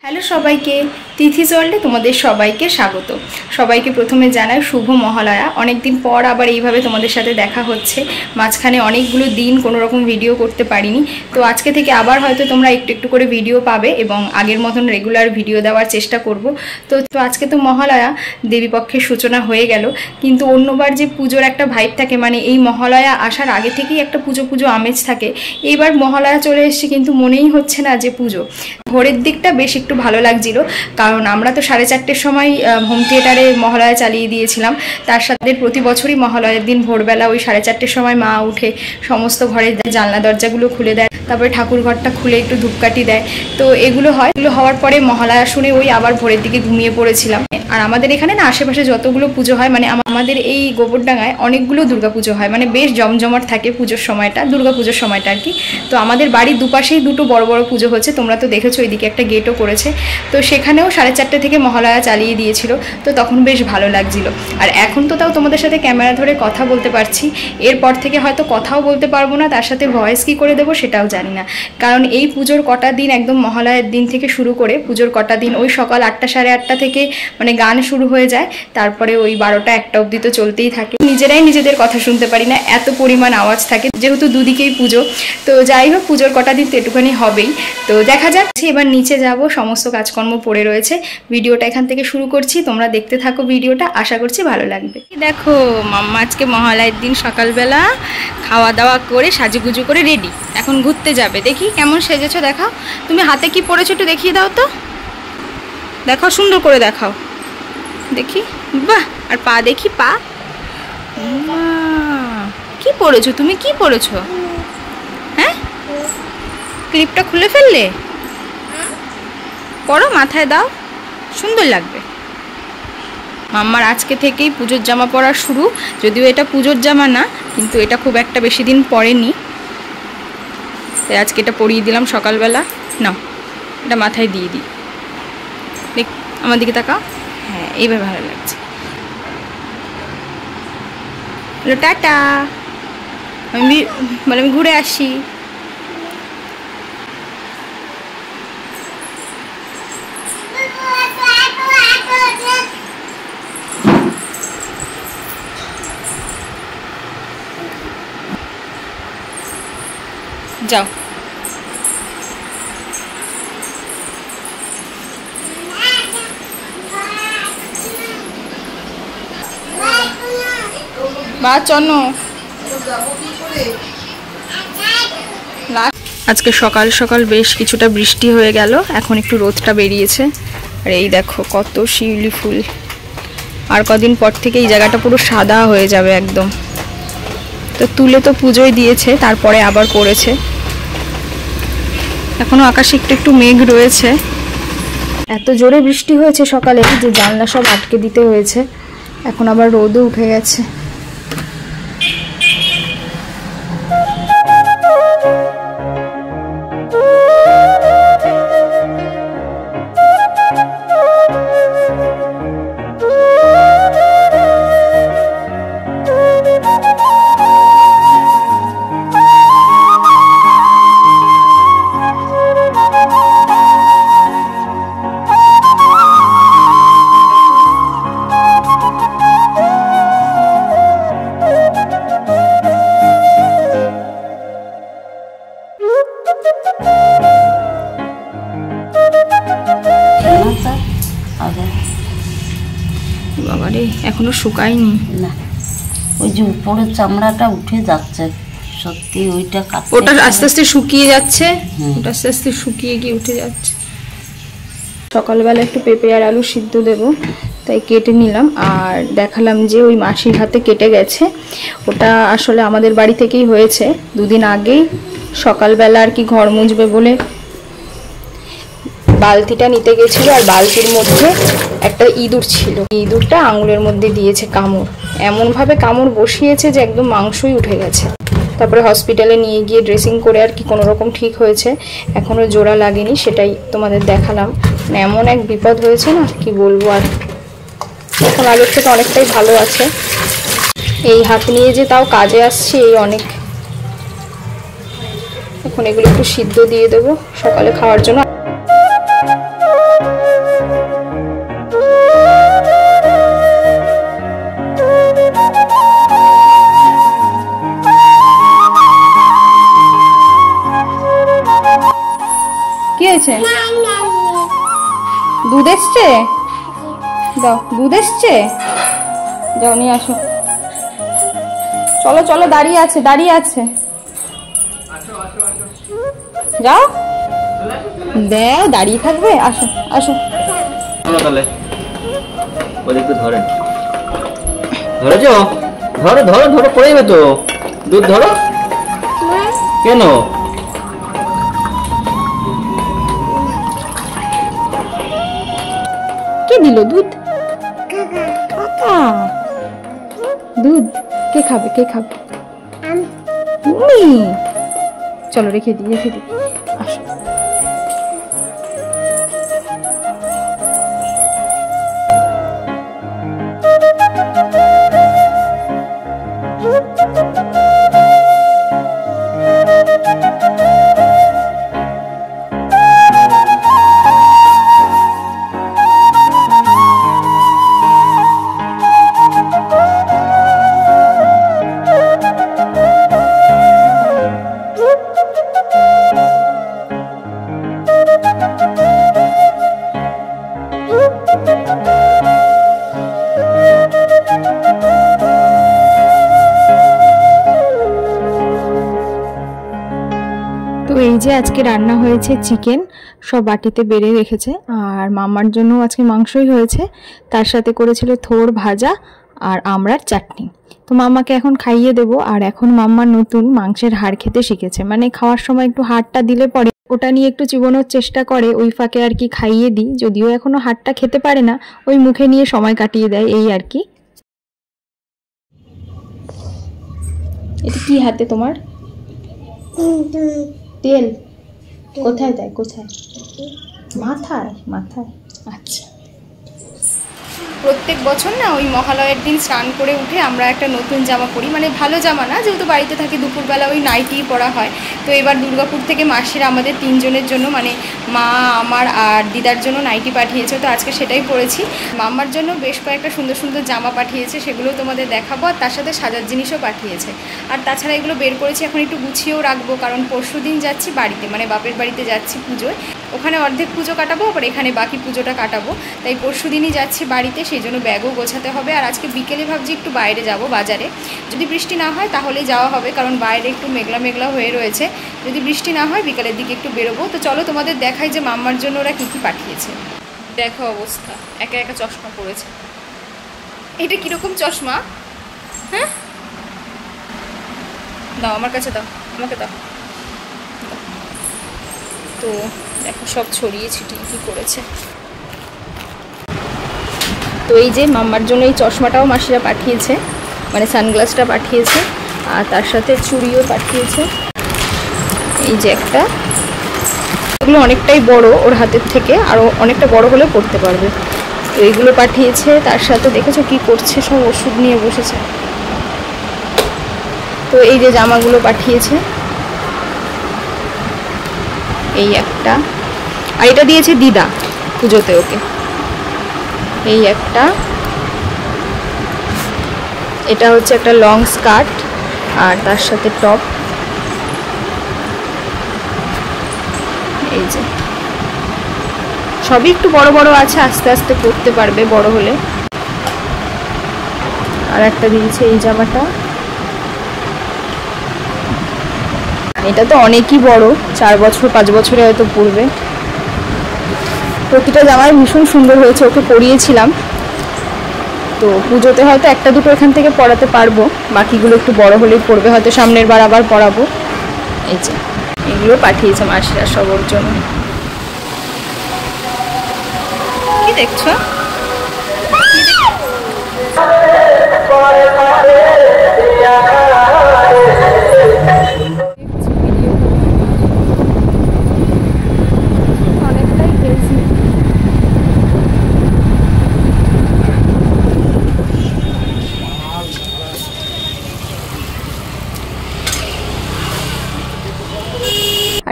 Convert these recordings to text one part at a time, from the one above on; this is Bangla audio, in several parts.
হ্যালো সবাইকে, তিথিস ওয়ার্ল্ডে তোমাদের সবাইকে স্বাগত। সবাইকে প্রথমে জানাই শুভ মহালয়া। অনেকদিন পর আবার এইভাবে তোমাদের সাথে দেখা হচ্ছে। মাঝখানে অনেকগুলো দিন কোনো রকম ভিডিও করতে পারিনি, তো আজকে থেকে আবার হয়তো তোমরা একটু একটু করে ভিডিও পাবে এবং আগের মতন রেগুলার ভিডিও দেওয়ার চেষ্টা করব। তো আজকে তো মহালয়া, দেবীপক্ষের সূচনা হয়ে গেল, কিন্তু অন্যবার যে পুজোর একটা ভাইব থাকে, মানে এই মহালয়া আসার আগে থেকেই একটা পুজো পুজো আমেজ থাকে। এইবার মহালয়া চলে এসছে কিন্তু মনেই হচ্ছে না যে পুজো। ভোরের দিকটা বেশ একটু ভালো লাগছিল, কারণ আমরা তো 4:30-র সময় হোম থিয়েটারে মহালয়া চালিয়ে দিয়েছিলাম। তার সাথে প্রতি বছরই মহালয়ার দিন ভোরবেলা ওই 4:30-র সময় মা উঠে সমস্ত ঘরের জানলা দরজাগুলো খুলে দেয়, তারপরে ঠাকুর ঘরটা খুলে একটু ধূপকাঠি দেয়। তো এগুলো হয়, এগুলো হওয়ার পরে মহালয়া শুনে ওই আবার ভোরের দিকে ঘুমিয়ে পড়েছিলাম। আর আমাদের এখানে না আশেপাশে যতগুলো পুজো হয়, মানে আমাদের এই গোবরডাঙ্গায় অনেকগুলো দুর্গাপুজো হয়, মানে বেশ জমজমাট থাকে পুজোর সময়টা, দুর্গাপুজোর সময়টা আর কি। তো আমাদের বাড়ির দুপাশেই দুটো বড় বড় পুজো হচ্ছে, তোমরা তো দেখেছো, ওইদিকে একটা গেটও করেছে। তো সেখানেও 4:30 থেকে মহালয়া চালিয়ে দিয়েছিল, তো তখন বেশ ভালো লাগছিল। আর এখন তো তাও তোমাদের সাথে ক্যামেরা ধরে কথা বলতে পারছি, এরপর থেকে হয়তো কথাও বলতে পারবো না, তার সাথে ভয়েস কি করে দেবো সেটাও জানি না। কারণ এই পুজোর কটা দিন, একদম মহালয়ার দিন থেকে শুরু করে পুজোর কটা দিন ওই সকাল 8টা 8:30 থেকে মানে গান শুরু হয়ে যায়, তারপরে ওই 12টা 1টা অবধি তো চলতেই থাকে। নিজেরাই নিজেদের কথা শুনতে পারি না, এত পরিমাণ আওয়াজ থাকে, যেহেতু দুদিকেই পুজো। তো যাই হোক, পুজোর কটা দিন তো একটুখানি হবেই। তো দেখা যাচ্ছে, এবার নিচে যাব, সমস্ত কাজকর্ম পড়ে রয়েছে। ভিডিওটা এখান থেকে শুরু করছি, তোমরা দেখতে থাকো ভিডিওটা, আশা করছি ভালো লাগবে। দেখো মাম্মা আজকে মহালয়ার দিন সকালবেলা খাওয়া দাওয়া করে সাজুগুজু করে রেডি, এখন ঘুরতে যাবে। দেখি কেমন সেজেছো, দেখাও। তুমি হাতে কি পরেছো একটু দেখিয়ে দাও তো, দেখাও, সুন্দর করে দেখাও দেখি। বাহ, আর পা দেখি, পা কি পরেছো তুমি, কি পরেছো? হ্যাঁ, ক্লিপটা খুলে ফেললে? পরো, মাথায় দাও, সুন্দর লাগবে। মাম্মার আজকে থেকেই পুজোর জামা পরা শুরু, যদিও এটা পুজোর জামা না, কিন্তু এটা খুব একটা বেশি দিন পরেনি, তাই আজকে এটা পরিয়ে দিলাম সকালবেলা। নাও, এটা মাথায় দিয়ে দিই, দেখ আমার দিকে তাকাও। হ্যাঁ, এইবার ভালো লাগছে। টাটা, আমি ঘুরে আসি। যাও, বা চলো। আজকে সকাল সকাল বেশ কিছুটা বৃষ্টি হয়ে গেল, এখন একটু রোদটা বেরিয়েছে। আর এই দেখো কত শিউলি ফুল, আর কদিন পর থেকে এই জায়গাটা পুরো সাদা হয়ে যাবে একদম। তো তুলে তো পুজোয় দিয়েছে, তারপরে আবার করেছে। এখনো আকাশে একটু একটু মেঘ রয়েছে। এত জোরে বৃষ্টি হয়েছে সকালে যে জানলা সব আটকে দিতে হয়েছে, এখন আবার রোদও উঠে গেছে। বাবারে, এখনো শুকায়নি না, ওই যে উপরের চামড়াটা উঠে যাচ্ছে সত্যি, ওইটা ওটা আস্তে আস্তে শুকিয়ে যাচ্ছে, ওটা আস্তে আস্তে শুকিয়ে গিয়ে উঠে যাচ্ছে। সকালবেলা একটু পেঁপে আর আলু সিদ্ধ দেবো, তাই কেটে নিলাম। আর দেখালাম যে ওই মাসির হাতে কেটে গেছে, ওটা আসলে আমাদের বাড়ি থেকেই হয়েছে। দুদিন আগেই সকালবেলা আর কি ঘর মুছবে বলে বালতিটা নিতে গেছিল, আর বালতির মধ্যে একটা ইঁদুর ছিল, ইঁদুরটা আঙুলের মধ্যে দিয়েছে কামড়, এমনভাবে কামড় বসিয়েছে যে একদম মাংসই উঠে গেছে। তারপরে হসপিটালে নিয়ে গিয়ে ড্রেসিং করে আর কি কোনো রকম ঠিক হয়েছে, এখনও জোড়া লাগেনি, সেটাই তোমাদের দেখালাম। মানে এমন এক বিপদ হয়েছে না, কি বলবো আর। এখন আগের থেকে অনেকটাই ভালো আছে। এই হাত নিয়ে যে তাও কাজে আসছে এই অনেক। এখন এগুলো একটু সিদ্ধ দিয়ে দেবো সকালে খাওয়ার জন্য। কি হয়েছে? দুধ এসছে? দাও, দুধ এসছে, যাও নিয়ে আসো। চলো চলো, দাঁড়িয়ে আছে দাঁড়িয়ে আছে, যাও। দাও, দাঁড়িয়ে থাকবে, আসো আসো। তাহলে ওদিকে ধরেন, ধরেছো? ধরো ধরো ধরো, পড়ে যাবে তো। দুধ ধরো। কেন? কে দিল দুধ? কাকা। দুধ কে খাবে? কে খাবে? তুমি। চলো রেখে দিই, রেখে দিই, আসো। তো এই যে আজকে রান্না হয়েছে চিকেন, সব বাটিতে বেড়ে রেখেছে। আর মাম্মার জন্য আজকে মাংসই হয়েছে, তার সাথে করেছিল থোর ভাজা আর আমড়ার চাটনি। তো মাম্মাকে এখন খাইয়ে দেবো। আর এখন মাম্মা নতুন মাংসের হাড় খেতে শিখেছে, মানে খাওয়ার সময় একটু হাড়টা দিলে পরে ওটা নিয়ে একটু চিবোনোর চেষ্টা করে, ওই ফাঁকে আর কি খাইয়ে দিই। যদিও এখনো হাড়টা খেতে পারে না, ওই মুখে নিয়ে সময় কাটিয়ে দেয় এই আর কি। এটা কি হাতে তোমার? তেল কোথায় দেয়? কোথায়? মাথায়? মাথায়, আচ্ছা। প্রত্যেক বছর না ওই মহালয়ের দিন স্নান করে উঠে আমরা একটা নতুন জামা পরি, মানে ভালো জামা না, যেহেতু বাড়িতে থাকি দুপুরবেলা ওই নাইটিই পরা হয়। তো এবার দুর্গাপুর থেকে মাসিরা আমাদের তিনজনের জন্য, মানে মা, আমার আর দিদার জন্য নাইটি পাঠিয়েছে, তো আজকে সেটাই পরেছি। মাম্মার জন্য বেশ কয়েকটা সুন্দর সুন্দর জামা পাঠিয়েছে, সেগুলো তোমাদের দেখাবো। আর তার সাথে সাজার জিনিসও পাঠিয়েছে। আর তাছাড়া এগুলো বের করেছি, এখন একটু গুছিয়েও রাখবো, কারণ পরশুদিন যাচ্ছি বাড়িতে, মানে বাপের বাড়িতে যাচ্ছি পুজোয়। ওখানে অর্ধেক পুজো কাটাবো, আবার এখানে বাকি পুজোটা কাটাবো, তাই পরশুদিনই যাচ্ছি বাড়িতে, সেই জন্য ব্যাগও গোছাতে হবে। আর আজকে বিকেলে ভাবছি একটু বাইরে যাব বাজারে, যদি বৃষ্টি না হয় তাহলেই যাওয়া হবে, কারণ বাইরে একটু মেঘলা মেঘলা হয়ে রয়েছে। যদি বৃষ্টি না হয় বিকেলের দিকে একটু বেরোবো। তো চলো তোমাদের দেখাই যে মাম্মার জন্য ওরা কী কী পাঠিয়েছে। দেখো অবস্থা, একা একা চশমা পড়েছে। এটা কীরকম চশমা? হ্যাঁ, দাও আমার কাছে, দাও আমাকে দাও। তো দেখো সব ছড়িয়ে ছিটিয়ে কী করেছে। তো এই যে মাম্মার জন্য এই চশমাটাও মাসিরা পাঠিয়েছে, মানে সানগ্লাসটা পাঠিয়েছে, আর তার সাথে চুড়িও পাঠিয়েছে। এই যে একটা, এগুলো অনেকটাই বড় ওর হাতের থেকে, আরও অনেকটা বড় হলে পড়তে পারবে। তো এইগুলো পাঠিয়েছে, তার সাথে দেখেছো কি করছে, সব ওষুধ নিয়ে বসেছে। তো এই যে জামাগুলো পাঠিয়েছে, এই একটা, আর এটা দিয়েছে দিদা পুজোতে ওকে। এই একটা, এটা হচ্ছে একটা লং স্কার্ট আর তার সাথে টপ। এই যে সবই একটু বড় বড় আছে, আস্তে আস্তে পরতে পারবে বড় হলে। আর একটা দিয়েছে এই জামাটা, এটা তো অনেকই বড়, 4 বছর 5 বছরে হয়তো পরবে। প্রতিটা জামাই ভীষণ সুন্দর হয়েছে, ওকে পরিয়েছিলাম। তো পুজোতে হয়তো একটা দুটো এখান থেকে পরাতে পারবো, বাকিগুলো একটু বড় হলেই পরবে, হয়তো সামনের বার আবার পরাবো। এই যে এগুলো পাঠিয়েছে মাসিরা সব ওর জন্য। কি দেখছো?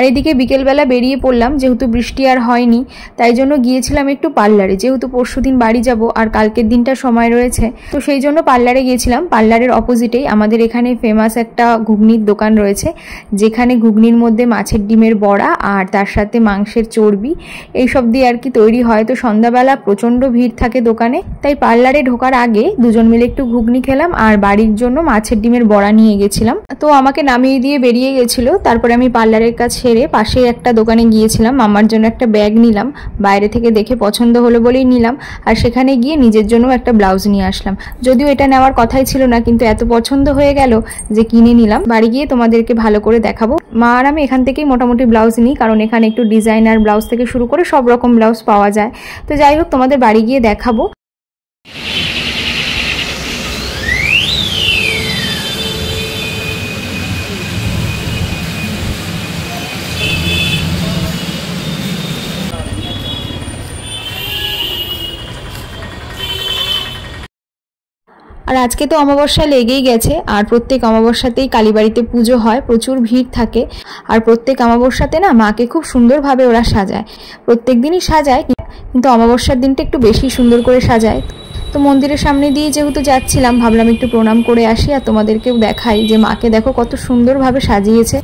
এদিকে বিকেলবেলা বেরিয়ে পড়লাম, যেহেতু বৃষ্টি আর হয়নি তাই জন্য গিয়েছিলাম একটু পার্লারে, যেহেতু পরশুদিন বাড়ি যাব আর কালকের দিনটা সময় রয়েছে, তো সেই জন্য পার্লারে গিয়েছিলাম। পার্লারের অপোজিটেই আমাদের এখানে ফেমাস একটা ঘুগনির দোকান রয়েছে, যেখানে ঘুগনির মধ্যে মাছের ডিমের বড়া আর তার সাথে মাংসের চর্বি এইসব দিয়ে আর কি তৈরি হয়। তো সন্ধ্যাবেলা প্রচণ্ড ভিড় থাকে দোকানে, তাই পার্লারে ঢোকার আগে দুজন মিলে একটু ঘুগনি খেলাম আর বাড়ির জন্য মাছের ডিমের বড়া নিয়ে গেছিলাম। তো আমাকে নামিয়ে দিয়ে বেরিয়ে গেছিলো। তারপরে আমি পার্লারের কাজ সেরে পাশে একটা দোকানে গিয়েছিলাম, আমার জন্য একটা ব্যাগ নিলাম, বাইরে থেকে দেখে পছন্দ হলো বলেই নিলাম। আর সেখানে গিয়ে নিজের জন্য একটা ব্লাউজ নিয়ে আসলাম, যদিও এটা নেওয়ার কথাই ছিল না, কিন্তু এত পছন্দ হয়ে গেল যে কিনে নিলাম। বাড়ি গিয়ে তোমাদেরকে ভালো করে দেখাবো। মা আর আমি এখান থেকেই মোটামুটি ব্লাউজ নিই, কারণ এখানে একটু ডিজাইনার ব্লাউজ থেকে শুরু করে সব রকম ব্লাউজ পাওয়া যায়। তো যাই হোক, তোমাদের বাড়ি গিয়ে দেখাবো। আর আজকে তো অমাবস্যা লেগেই গেছে, আর প্রত্যেক অমাবস্যাতেই কালীবাড়িতে পুজো হয়, প্রচুর ভিড় থাকে। আর প্রত্যেক অমাবস্যাতে না মাকে খুব সুন্দরভাবে ওরা সাজায়, প্রত্যেক দিনই সাজায়, কিন্তু অমাবস্যার দিনটা একটু বেশি সুন্দর করে সাজায়। তো মন্দিরের সামনে দিয়ে যেহেতু যাচ্ছিলাম, ভাবলাম একটু প্রণাম করে আসি আর তোমাদেরকেও দেখাই যে মাকে দেখো কত সুন্দরভাবে সাজিয়েছে।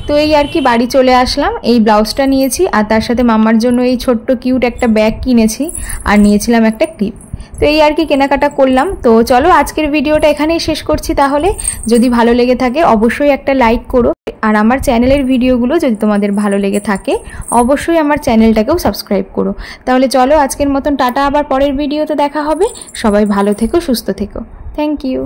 তো এই আর কি বাড়ি চলে আসলাম, এই ব্লাউজটা নিয়েছি আর তার সাথে মাম্মার জন্য এই ছোট্ট কিউট একটা ব্যাগ কিনেছি আর নিয়েছিলাম একটা ক্লিপ। তো এই আর কি কেনাকাটা করলাম। তো চলো আজকের ভিডিওটা এখানেই শেষ করছি। তাহলে যদি ভালো লেগে থাকে অবশ্যই একটা লাইক করো, আর আমার চ্যানেলের ভিডিওগুলো যদি তোমাদের ভালো লেগে থাকে অবশ্যই আমার চ্যানেলটাকেও সাবস্ক্রাইব করো। তাহলে চলো আজকের মতন টাটা, আবার পরের ভিডিওতে দেখা হবে। সবাই ভালো থেকো, সুস্থ থেকো। Thank you.